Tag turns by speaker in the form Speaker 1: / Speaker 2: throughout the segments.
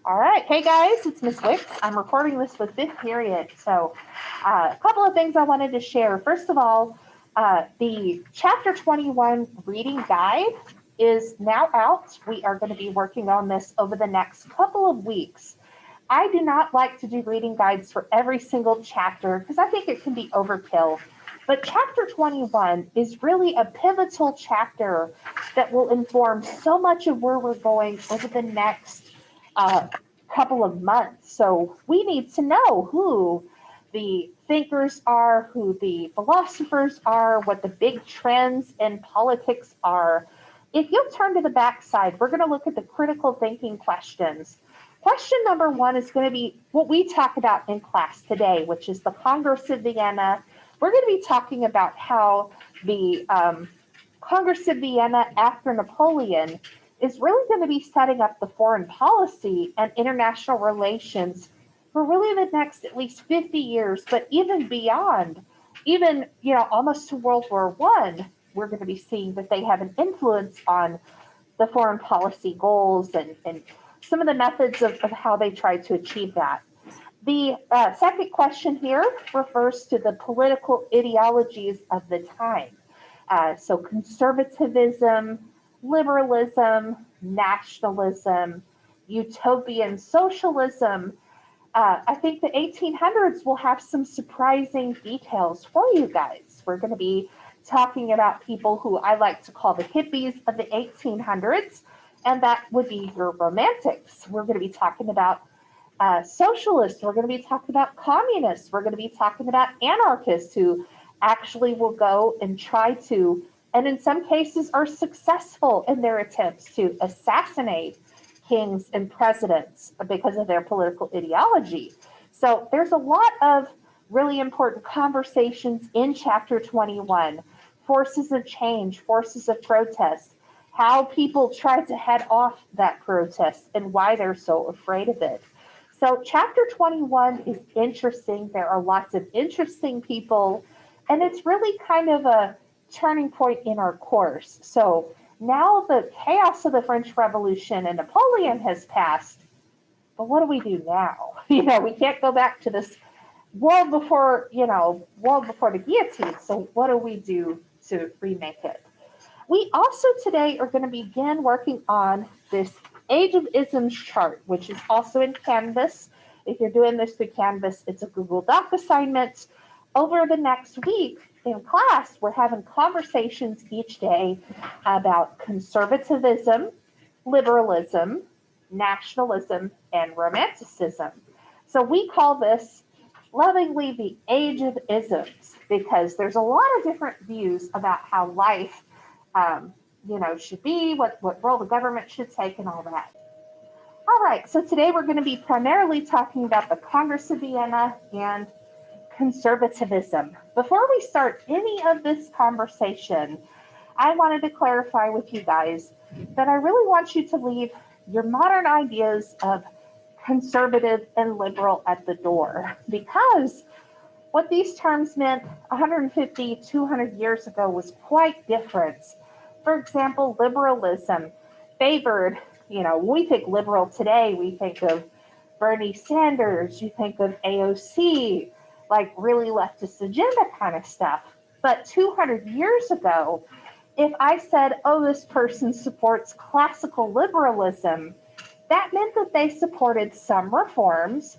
Speaker 1: All right. Hey guys, it's Miss Wicks. I'm recording this with fifth period. So, a couple of things I wanted to share. First of all, the chapter 21 reading guide is now out. We are going to be working on this over the next couple of weeks. I do not like to do reading guides for every single chapter because I think it can be overkill. But chapter 21 is really a pivotal chapter that will inform so much of where we're going over the next uh, couple of months. So we need to know who the thinkers are, who the philosophers are, what the big trends in politics are. If you'll turn to the backside, we're going to look at the critical thinking questions. Question number one is going to be what we talk about in class today, which is the Congress of Vienna. We're going to be talking about how the Congress of Vienna after Napoleon is really going to be setting up the foreign policy and international relations for really the next at least 50 years, but even beyond, even almost to World War One, we're going to be seeing that they have an influence on the foreign policy goals and some of the methods of how they try to achieve that. The second question here refers to the political ideologies of the time. So conservatism, liberalism, nationalism, utopian socialism. I think the 1800s will have some surprising details for you guys. We're going to be talking about people who I like to call the hippies of the 1800s, and that would be your romantics. We're going to be talking about socialists. We're going to be talking about communists. We're going to be talking about anarchists who actually will go and try to, and in some cases are successful in their attempts to assassinate kings and presidents because of their political ideology. So there's a lot of really important conversations in chapter 21, forces of change, forces of protest, how people try to head off that protest and why they're so afraid of it. So, chapter 21 is interesting. There are lots of interesting people, and it's really kind of a turning point in our course. So, now the chaos of the French Revolution and Napoleon has passed, but what do we do now? We can't go back to this world before the guillotine. So, what do we do to remake it? We also today are going to begin working on this Age of Isms chart, which is also in Canvas. If you're doing this through Canvas, it's a Google Doc assignment. Over the next week in class, we're having conversations each day about conservatism, liberalism, nationalism, and romanticism. So we call this lovingly the Age of Isms because there's a lot of different views about how life should be, what role the government should take, and all that. All right, so today we're going to be primarily talking about the Congress of Vienna and conservatism. Before we start any of this conversation, I wanted to clarify with you guys that I really want you to leave your modern ideas of conservative and liberal at the door because what these terms meant 150, 200 years ago was quite different. For example, liberalism favored, when we think liberal today, we think of Bernie Sanders, you think of AOC, like really leftist agenda kind of stuff. But 200 years ago, if I said, oh, this person supports classical liberalism, that meant that they supported some reforms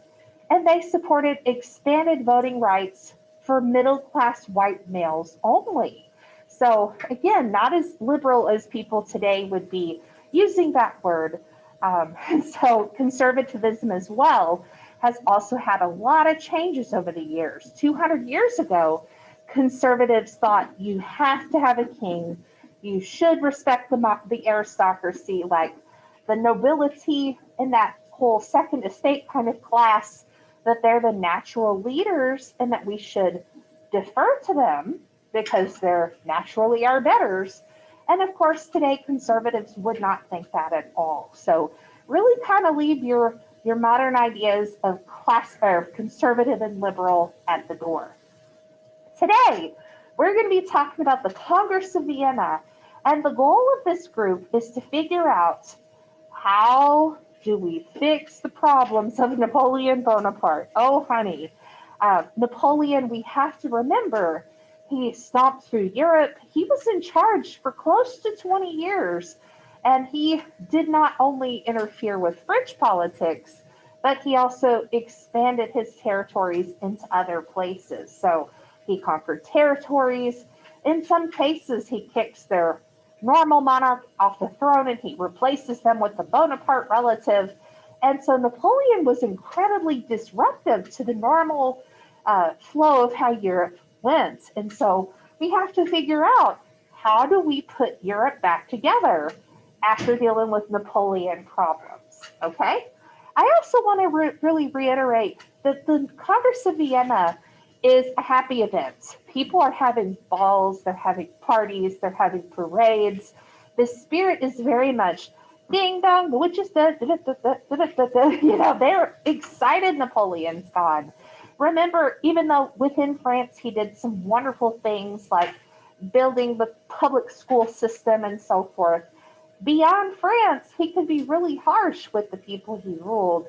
Speaker 1: and they supported expanded voting rights for middle class white males only. So, again, not as liberal as people today would be using that word. So, conservatism as well has also had a lot of changes over the years. 200 years ago, conservatives thought you have to have a king, you should respect the aristocracy, like the nobility in that whole second estate kind of class, that they're the natural leaders and that we should defer to them because they're naturally our betters. And of course, today conservatives would not think that at all. So really kind of leave your modern ideas of class or conservative and liberal at the door. Today, we're going to be talking about the Congress of Vienna, and the goal of this group is to figure out how do we fix the problems of Napoleon Bonaparte? Oh, honey. Napoleon, we have to remember, he stomped through Europe. He was in charge for close to 20 years. And he did not only interfere with French politics, but he also expanded his territories into other places. So he conquered territories. In some cases, he kicks their normal monarch off the throne and he replaces them with the Bonaparte relative. And so Napoleon was incredibly disruptive to the normal flow of how Europe went. And so we have to figure out, how do we put Europe back together after dealing with Napoleon problems? Okay? I also want to really reiterate that the Congress of Vienna is a happy event. People are having balls, they're having parties, they're having parades. The spirit is very much ding dong, the witch is dead, you know, they're excited Napoleon's gone. Remember, even though within France he did some wonderful things like building the public school system and so forth, beyond France, he could be really harsh with the people he ruled.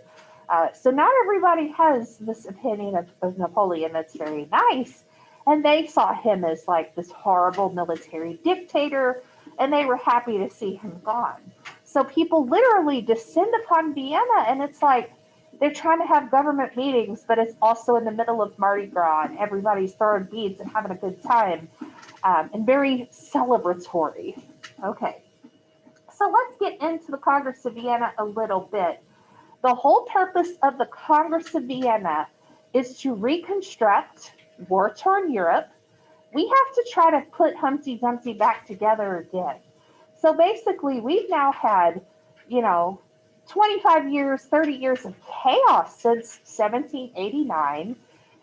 Speaker 1: So not everybody has this opinion of Napoleon that's very nice. And they saw him as like this horrible military dictator, and they were happy to see him gone. So people literally descend upon Vienna, and it's like they're trying to have government meetings, but it's also in the middle of Mardi Gras, and everybody's throwing beads and having a good time, and very celebratory. Okay. So let's get into the Congress of Vienna a little bit. The whole purpose of the Congress of Vienna is to reconstruct war-torn Europe. We have to try to put Humpty Dumpty back together again. So basically, we've now had, 25 years, 30 years of chaos since 1789.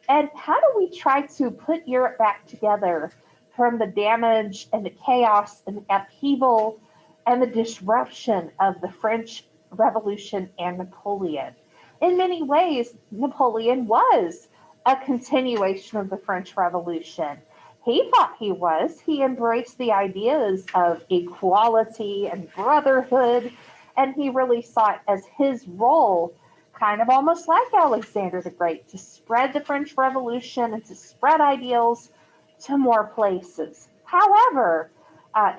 Speaker 1: And how do we try to put Europe back together from the damage and the chaos and the upheaval and the disruption of the French Revolution and Napoleon? In many ways, Napoleon was a continuation of the French Revolution. He thought he was. He embraced the ideas of equality and brotherhood, and he really saw it as his role, kind of almost like Alexander the Great, to spread the French Revolution and to spread ideals to more places. However,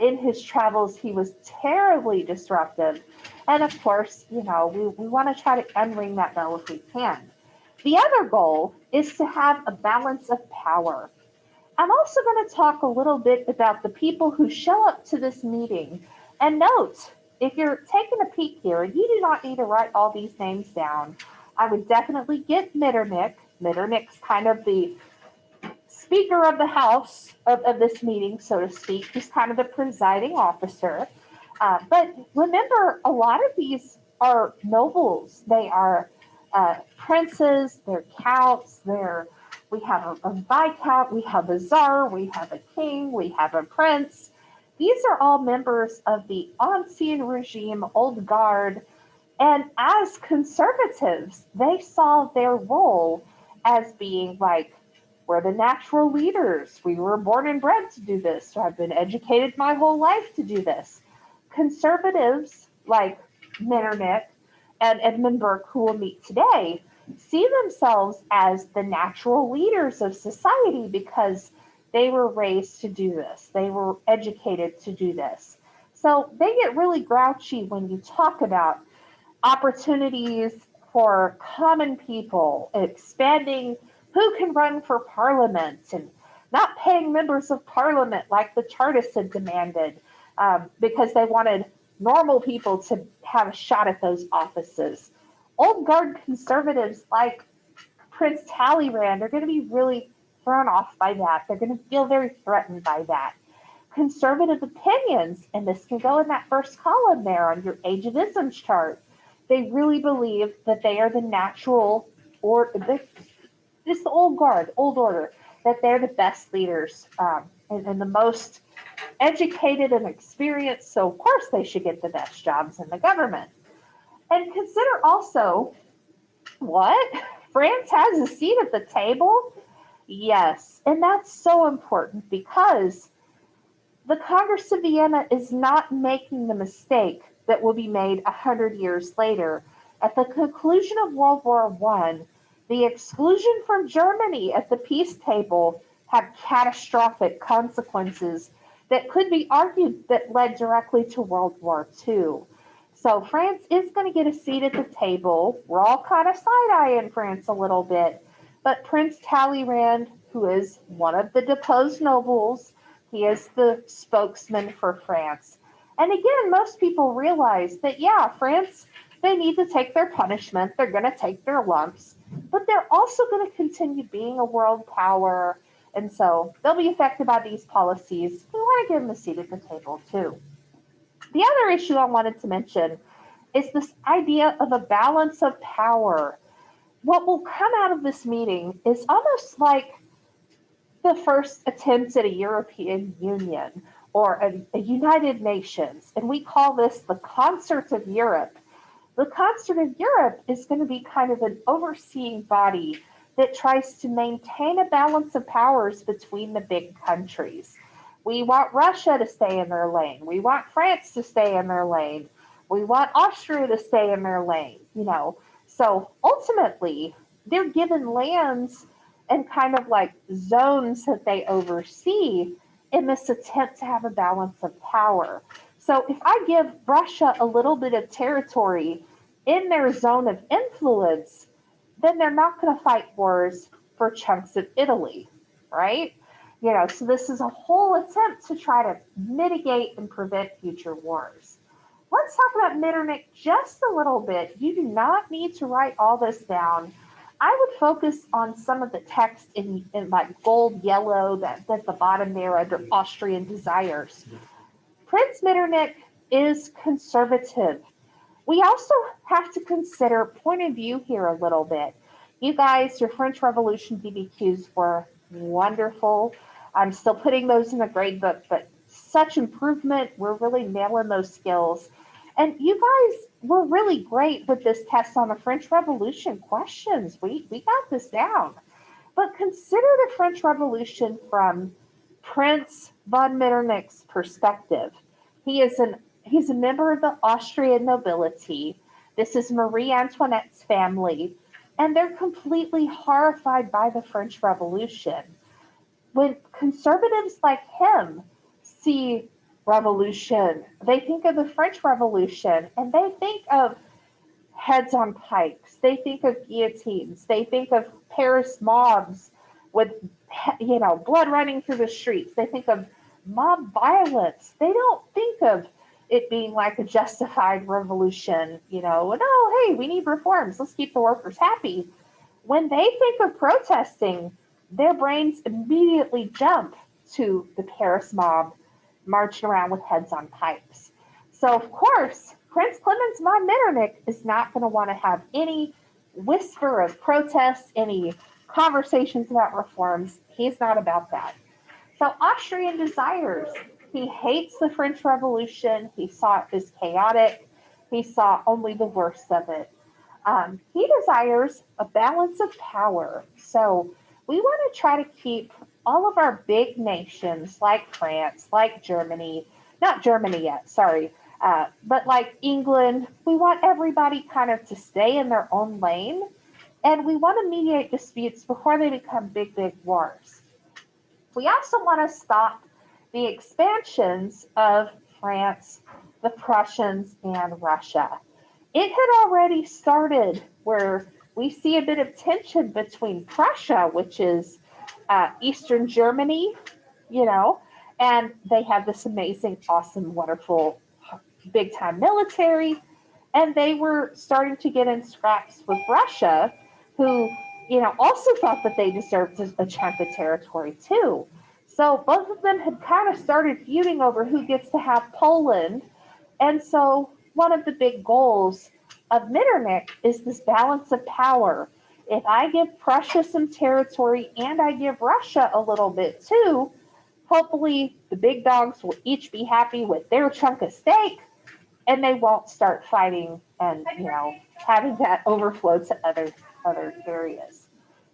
Speaker 1: in his travels, he was terribly disruptive. And of course, we want to try to unring that bell if we can. The other goal is to have a balance of power. I'm also going to talk a little bit about the people who show up to this meeting. And note, if you're taking a peek here, you do not need to write all these names down. I would definitely get Metternich. Metternich's kind of the Speaker of the House of this meeting, so to speak. He's kind of the presiding officer. But remember, a lot of these are nobles. They are princes, they're counts, we have a viscount, we have a czar, we have a king, we have a prince. These are all members of the Ancien regime, old guard. And as conservatives, they saw their role as being like, we're the natural leaders. We were born and bred to do this. So I've been educated my whole life to do this. Conservatives like Metternich and Edmund Burke, who we'll meet today, see themselves as the natural leaders of society because they were raised to do this. They were educated to do this. So they get really grouchy when you talk about opportunities for common people, expanding who can run for parliament, and not paying members of parliament like the Chartists had demanded, because they wanted normal people to have a shot at those offices. Old guard conservatives like Prince Talleyrand are going to be really thrown off by that. They're going to feel very threatened by that. Conservative opinions, and this can go in that first column there on your Age of Isms chart, they really believe that they are the natural, or this old guard, old order, that they're the best leaders, and the most educated and experienced, so of course they should get the best jobs in the government. And consider also, what? France has a seat at the table? Yes, and that's so important because the Congress of Vienna is not making the mistake that will be made 100 years later At the conclusion of World War I, the exclusion from Germany at the peace table had catastrophic consequences that could be argued that led directly to World War II. So France is going to get a seat at the table. We're all kind of side-eyeing France a little bit. But Prince Talleyrand, who is one of the deposed nobles, he is the spokesman for France. And again, most people realize that, yeah, France, they need to take their punishment. They're going to take their lumps. But they're also going to continue being a world power. And so they'll be affected by these policies. We want to give them a seat at the table, too. The other issue I wanted to mention is this idea of a balance of power. What will come out of this meeting is almost like the first attempts at a European Union or a United Nations, and we call this the Concert of Europe. The Concert of Europe is going to be kind of an overseeing body that tries to maintain a balance of powers between the big countries. We want Russia to stay in their lane. We want France to stay in their lane. We want Austria to stay in their lane, you know. So ultimately, they're given lands and kind of like zones that they oversee in this attempt to have a balance of power. So if I give Russia a little bit of territory in their zone of influence, then they're not going to fight wars for chunks of Italy, right? You know, so this is a whole attempt to try to mitigate and prevent future wars. Let's talk about Metternich just a little bit. You do not need to write all this down. I would focus on some of the text in like gold yellow that's at the bottom there under Austrian desires. Prince Metternich is conservative. We also have to consider point of view here a little bit. You guys, your French Revolution BBQs were wonderful. I'm still putting those in the grade book, but such improvement. We're really nailing those skills. And you guys were really great with this test on the French Revolution questions. We got this down. But consider the French Revolution from Prince von Metternich's perspective. He's a member of the Austrian nobility. This is Marie Antoinette's family, and they're completely horrified by the French Revolution. When conservatives like him see revolution, they think of the French Revolution, and they think of heads on pikes. They think of guillotines. They think of Paris mobs with, blood running through the streets. They think of mob violence. They don't think of it being like a justified revolution, and oh, hey, we need reforms. Let's keep the workers happy. When they think of protesting, their brains immediately jump to the Paris mob marching around with heads on pikes. So, of course, Prince Clemens von Metternich is not going to want to have any whisper of protest, any conversations about reforms. He's not about that. So, Austrian desires. He hates the French Revolution. He saw it as chaotic. He saw only the worst of it. He desires a balance of power. So, we want to try to keep all of our big nations like France, like Germany, not Germany yet, sorry, but like England, we want everybody kind of to stay in their own lane, and we want to mediate disputes before they become big, big wars. We also want to stop the expansions of France, the Prussians, and Russia. It had already started where we see a bit of tension between Prussia, which is Eastern Germany, and they have this amazing, awesome, wonderful, big time military. And they were starting to get in scraps with Russia, who, also thought that they deserved a chunk of territory too. So both of them had kind of started feuding over who gets to have Poland. And so one of the big goals of Metternich is this balance of power. If I give Prussia some territory and I give Russia a little bit too, hopefully the big dogs will each be happy with their chunk of steak, and they won't start fighting and, having that overflow to other areas.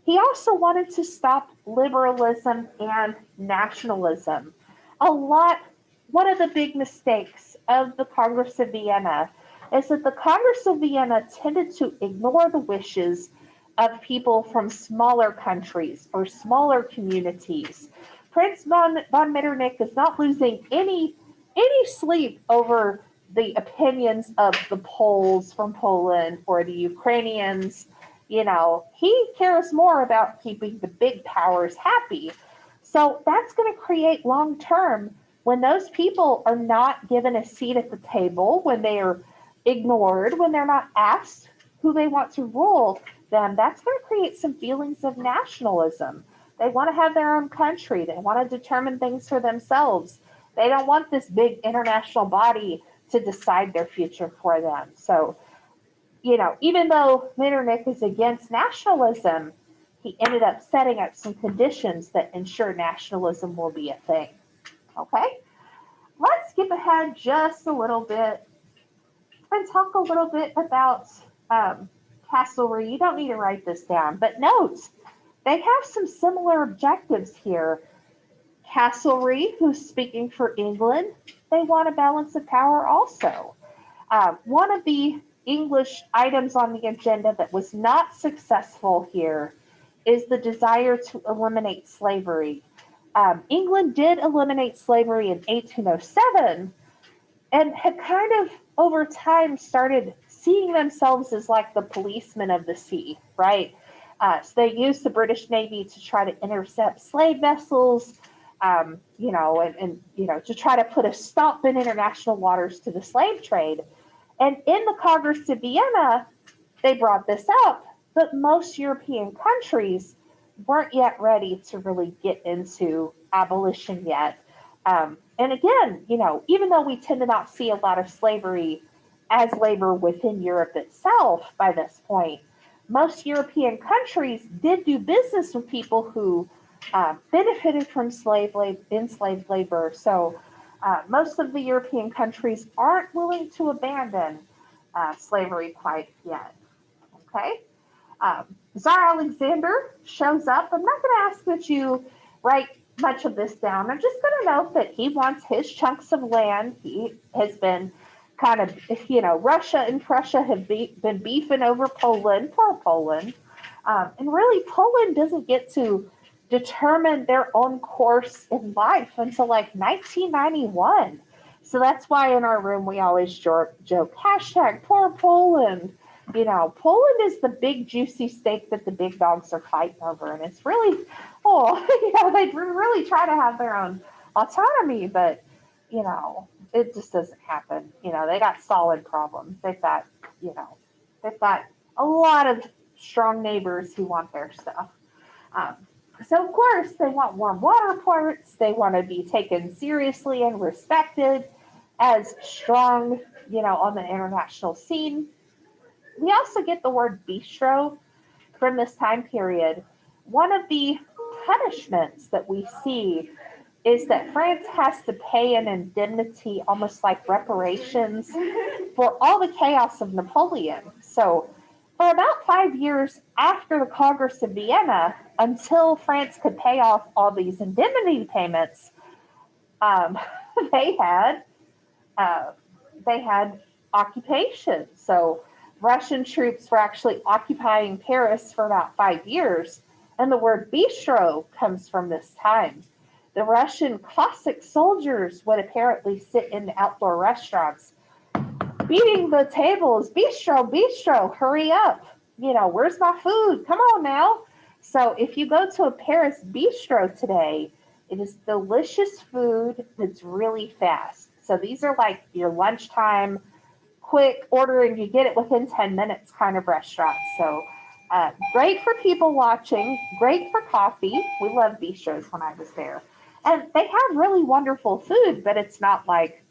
Speaker 1: He also wanted to stop liberalism and nationalism. One of the big mistakes of the Congress of Vienna is that the Congress of Vienna tended to ignore the wishes of people from smaller countries or smaller communities. Prince von Metternich is not losing any sleep over the opinions of the Poles from Poland or the Ukrainians. He cares more about keeping the big powers happy. So that's going to create long term when those people are not given a seat at the table, when they are ignored, when they're not asked who they want to rule them, that's going to create some feelings of nationalism. They want to have their own country. They want to determine things for themselves. They don't want this big international body to decide their future for them. So, even though Metternich is against nationalism, he ended up setting up some conditions that ensure nationalism will be a thing. Okay? Let's skip ahead just a little bit and talk a little bit about Castlereagh. You don't need to write this down, but note, they have some similar objectives here. Castlereagh, who's speaking for England, they want a balance of power also. One of the English items on the agenda that was not successful here is the desire to eliminate slavery. England did eliminate slavery in 1807 and had kind of over time started seeing themselves as like the policemen of the sea, right? So they used the British Navy to try to intercept slave vessels, and to try to put a stop in international waters to the slave trade. And in the Congress of Vienna, they brought this up, but most European countries weren't yet ready to really get into abolition yet. And again, even though we tend to not see a lot of slavery as labor within Europe itself by this point, most European countries did do business with people who benefited from enslaved labor. So most of the European countries aren't willing to abandon slavery quite yet. Okay? Tsar Alexander shows up. I'm not going to ask that you write much of this down. I'm just going to note that he wants his chunks of land. He has been kind of, Russia and Prussia have been beefing over Poland, poor Poland. And really, Poland doesn't get to determine their own course in life until like 1991. So that's why in our room we always joke, hashtag poor Poland. Poland is the big juicy steak that the big dogs are fighting over. And it's really, they really try to have their own autonomy, but, it just doesn't happen. They got solid problems. They've got a lot of strong neighbors who want their stuff. So, of course, they want warm water ports. They want to be taken seriously and respected as strong, on the international scene. We also get the word bistro from this time period. One of the punishments that we see is that France has to pay an indemnity, almost like reparations, for all the chaos of Napoleon. So, for about 5 years after the Congress of Vienna, until France could pay off all these indemnity payments, they had occupation. So Russian troops were actually occupying Paris for about 5 years, and the word bistro comes from this time. The Russian Cossack soldiers would apparently sit in the outdoor restaurants, beating the tables, bistro, bistro, hurry up. Where's my food? Come on now. So if you go to a Paris bistro today, it is delicious food that's really fast. So these are like your lunchtime, quick order and you get it within 10 minutes kind of restaurants. So great for people watching, great for coffee. We loved bistros when I was there. And they have really wonderful food, but it's not like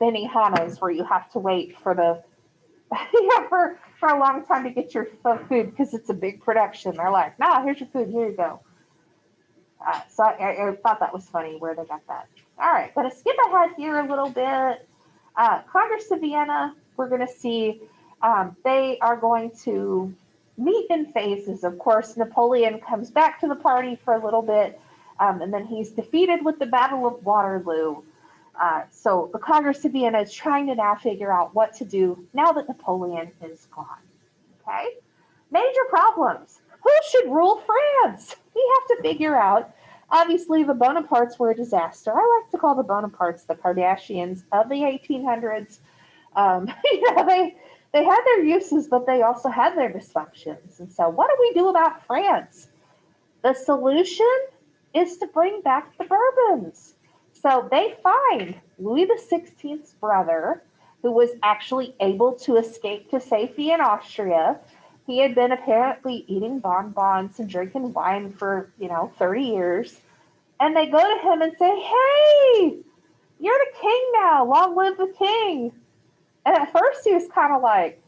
Speaker 1: Benihana's where you have to wait for for a long time to get your food because it's a big production. They're like, nah, here's your food, here you go. So I thought that was funny where they got that. All right, going to skip ahead here a little bit. Congress of Vienna, we're going to see they are going to meet in phases. Of course, Napoleon comes back to the party for a little bit, and then he's defeated with the Battle of Waterloo. So the Congress of Vienna is trying to now figure out what to do now that Napoleon is gone. Okay? Major problems. Who should rule France? We have to figure out. Obviously, the Bonapartes were a disaster. I like to call the Bonapartes the Kardashians of the 1800s. They had their uses, but they also had their dysfunctions. And so, what do we do about France? The solution is to bring back the Bourbons. So they find Louis XVI's brother, who was actually able to escape to safety in Austria. He had been apparently eating bonbons and drinking wine for, 30 years. And they go to him and say, hey, you're the king now. Long live the king. And at first he was kind of like,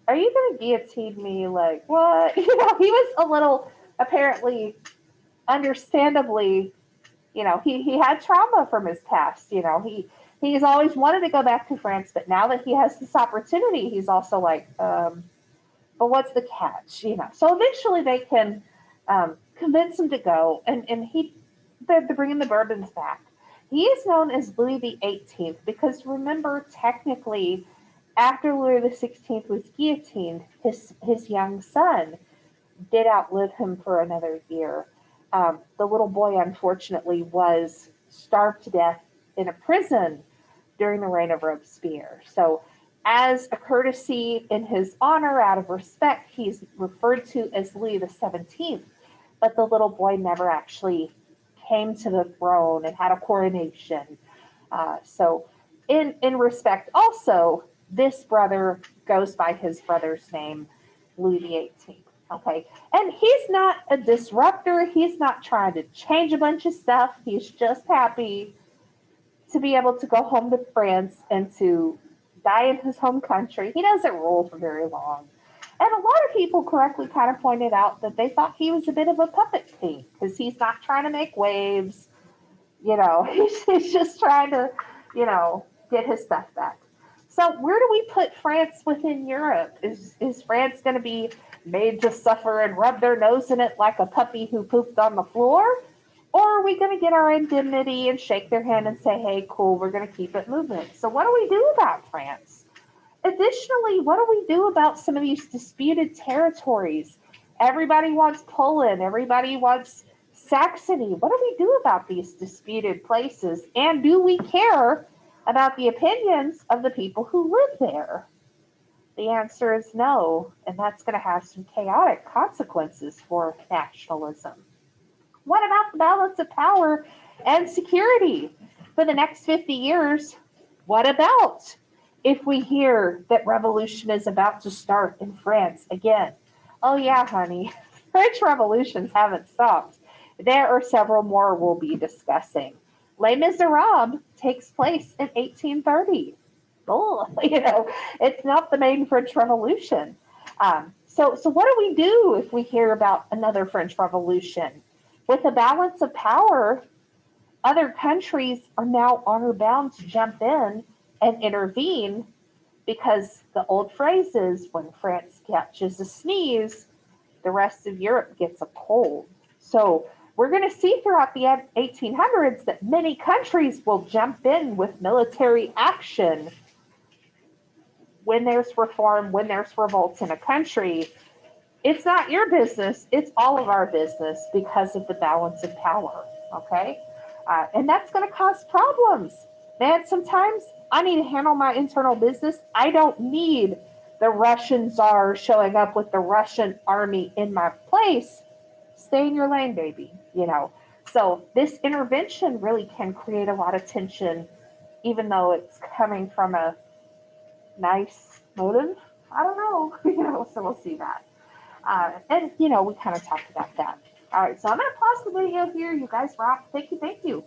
Speaker 1: are you going to guillotine me? Like, what? He was a little, apparently, understandably, he had trauma from his past. He's always wanted to go back to France, but now that he has this opportunity, he's also like, but what's the catch? So eventually they can convince him to go, and they're bringing the Bourbons back. He is known as Louis XVIII because remember, technically, after Louis XVI was guillotined, his young son did outlive him for another year. The little boy, unfortunately, was starved to death in a prison during the reign of Robespierre. So, as a courtesy in his honor, out of respect, he's referred to as Louis XVII. But the little boy never actually came to the throne and had a coronation. So, in respect, also, this brother goes by his brother's name, Louis XVIII. Okay, and he's not a disruptor. He's not trying to change a bunch of stuff. He's just happy to be able to go home to France and to die in his home country. He doesn't rule for very long. And a lot of people correctly kind of pointed out that they thought he was a bit of a puppet king because he's not trying to make waves. He's just trying to, get his stuff back. So where do we put France within Europe? Is France going to be made to suffer and rub their nose in it like a puppy who pooped on the floor? Or are we going to get our indemnity and shake their hand and say, hey, cool, we're going to keep it moving? So what do we do about France? Additionally, what do we do about some of these disputed territories? Everybody wants Poland. Everybody wants Saxony. What do we do about these disputed places? And do we care about the opinions of the people who live there? The answer is no, and that's going to have some chaotic consequences for nationalism. What about the balance of power and security for the next 50 years? What about if we hear that revolution is about to start in France again? Oh yeah, honey, French revolutions haven't stopped. There are several more we'll be discussing. Les Miserables takes place in 1830. Oh, it's not the main French Revolution. So what do we do if we hear about another French Revolution? With a balance of power, other countries are now honor bound to jump in and intervene because the old phrase is when France catches a sneeze, the rest of Europe gets a cold. So we're going to see throughout the 1800s that many countries will jump in with military action when there's reform, when there's revolts in a country. It's not your business, it's all of our business because of the balance of power, okay? And that's going to cause problems. Man, sometimes I need to handle my internal business. I don't need the Russian czar showing up with the Russian army in my place. Stay in your lane, baby, So this intervention really can create a lot of tension, even though it's coming from a nice motive. I don't know, so we'll see that. And we kind of talked about that. All right, so I'm going to pause the video here. You guys rock. Thank you.